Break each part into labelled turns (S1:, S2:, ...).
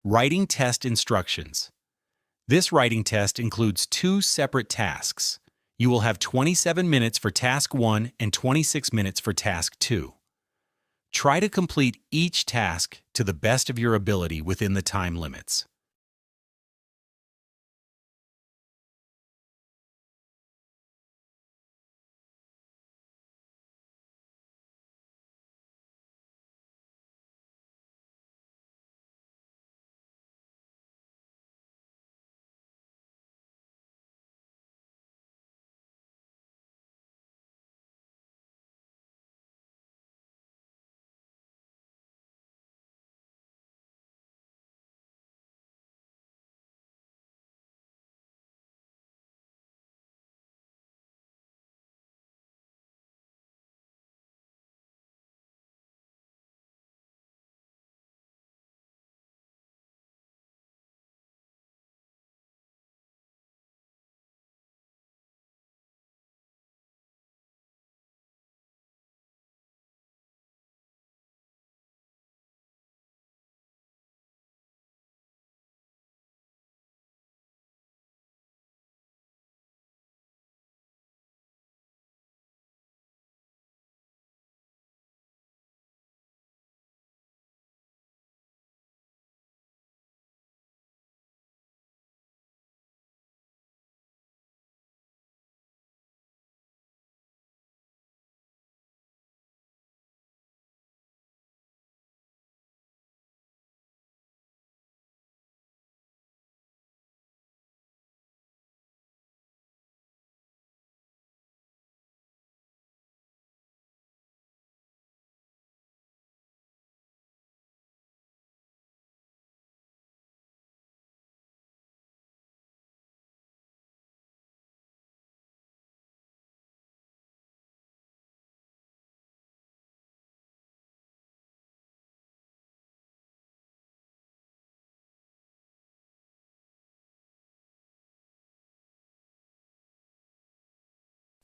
S1: Writing test instructions. This writing test includes two separate tasks. You will have 27 minutes for task 1 and 26 minutes for task 2. Try to complete each task to the best of your ability within the time limits.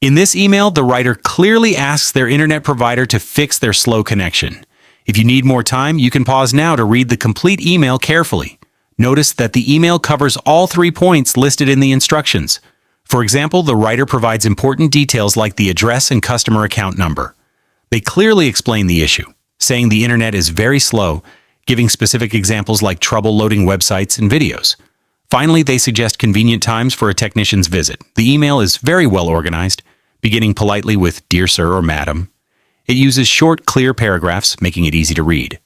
S1: In this email, the writer clearly asks their internet provider to fix their slow connection. If you need more time, you can pause now to read the complete email carefully. Notice that the email covers all 3 points listed in the instructions. For example, the writer provides important details like the address and customer account number. They clearly explain the issue, saying the internet is very slow, giving specific examples like trouble loading websites and videos. Finally, they suggest convenient times for a technician's visit. The email is very well organized, beginning politely with "Dear Sir" or "Madam." It uses short, clear paragraphs, making it easy to read.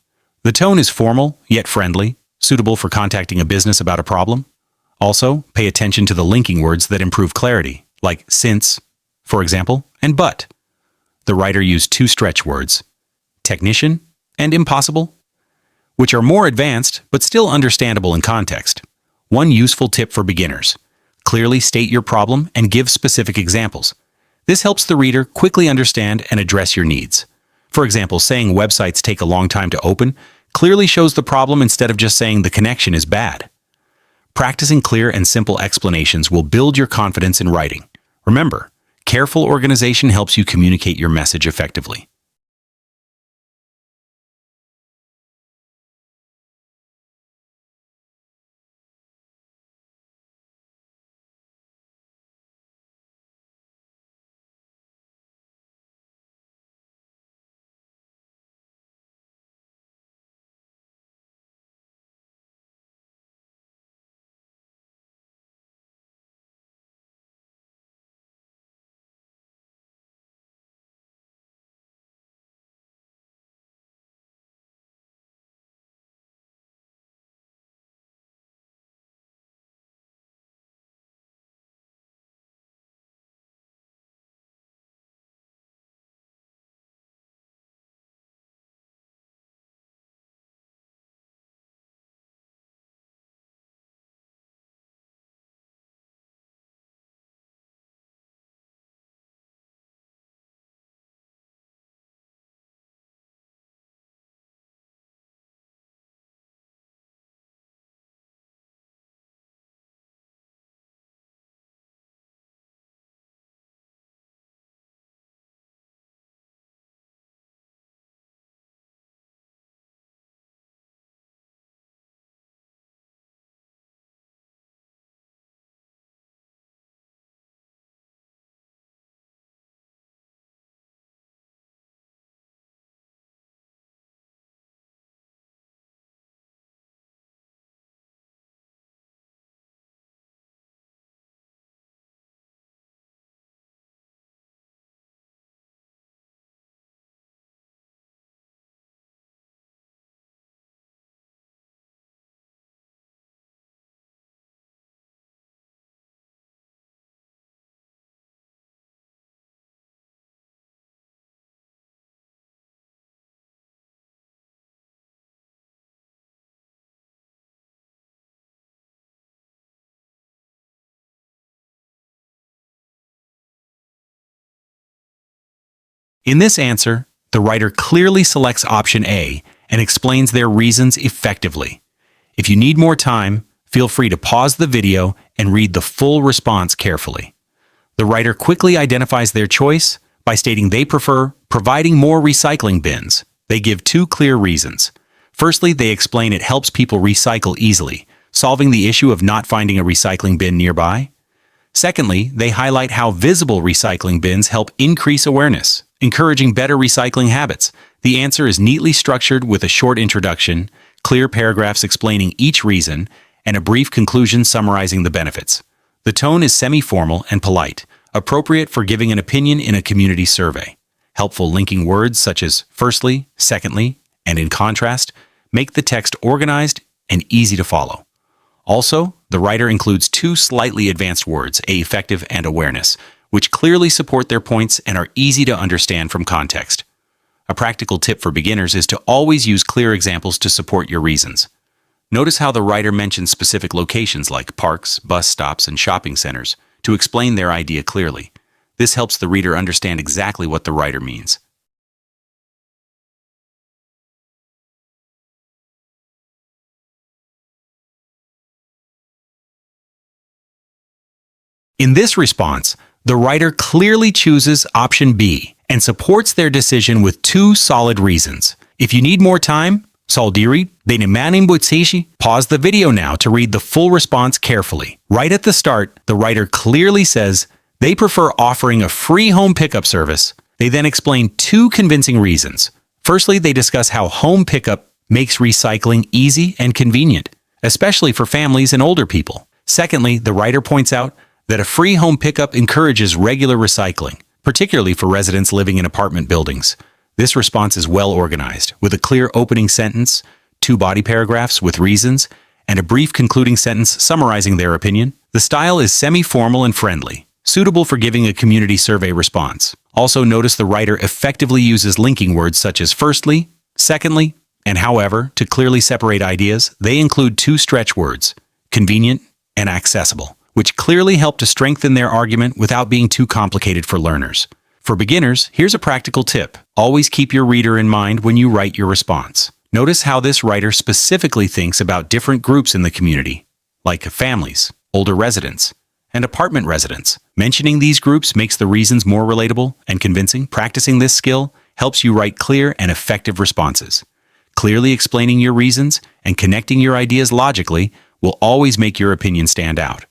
S1: The tone is formal, yet friendly, suitable for contacting a business about a problem. Also, pay attention to the linking words that improve clarity, like "since," for example, and "but." The writer used 2 stretch words, technician and impossible, which are more advanced but still understandable in context. One useful tip for beginners: clearly state your problem and give specific examples. This helps the reader quickly understand and address your needs. For example, saying websites take a long time to open clearly shows the problem instead of just saying the connection is bad. Practicing clear and simple explanations will build your confidence in writing. Remember, careful organization helps you communicate your message effectively. In this answer, the writer clearly selects option A and explains their reasons effectively. If you need more time, feel free to pause the video and read the full response carefully. The writer quickly identifies their choice by stating they prefer providing more recycling bins. They give two clear reasons. Firstly, they explain it helps people recycle easily, solving the issue of not finding a recycling bin nearby. Secondly, they highlight how visible recycling bins help increase awareness, encouraging better recycling habits. The answer is neatly structured with a short introduction, clear paragraphs explaining each reason, and a brief conclusion summarizing the benefits. The tone is semi-formal and polite, appropriate for giving an opinion in a community survey. Helpful linking words such as firstly, secondly, and in contrast make the text organized and easy to follow. Also, the writer includes two slightly advanced words, effective and awareness, which clearly support their points and are easy to understand from context. A practical tip for beginners is to always use clear examples to support your reasons. Notice how the writer mentions specific locations like parks, bus stops, and shopping centers to explain their idea clearly. This helps the reader understand exactly what the writer means. In this response, the writer clearly chooses option B and supports their decision with two solid reasons. If you need more time, Saldiri, pause the video now to read the full response carefully. Right at the start, the writer clearly says they prefer offering a free home pickup service. They then explain two convincing reasons. Firstly, they discuss how home pickup makes recycling easy and convenient, especially for families and older people. Secondly, the writer points out that a free home pickup encourages regular recycling, particularly for residents living in apartment buildings. This response is well organized, with a clear opening sentence, two body paragraphs with reasons, and a brief concluding sentence summarizing their opinion. The style is semi-formal and friendly, suitable for giving a community survey response. Also notice the writer effectively uses linking words such as firstly, secondly, and however to clearly separate ideas. They include two stretch words, convenient and accessible, which clearly help to strengthen their argument without being too complicated for learners. For beginners, here's a practical tip. Always keep your reader in mind when you write your response. Notice how this writer specifically thinks about different groups in the community, like families, older residents, and apartment residents. Mentioning these groups makes the reasons more relatable and convincing. Practicing this skill helps you write clear and effective responses. Clearly explaining your reasons and connecting your ideas logically will always make your opinion stand out.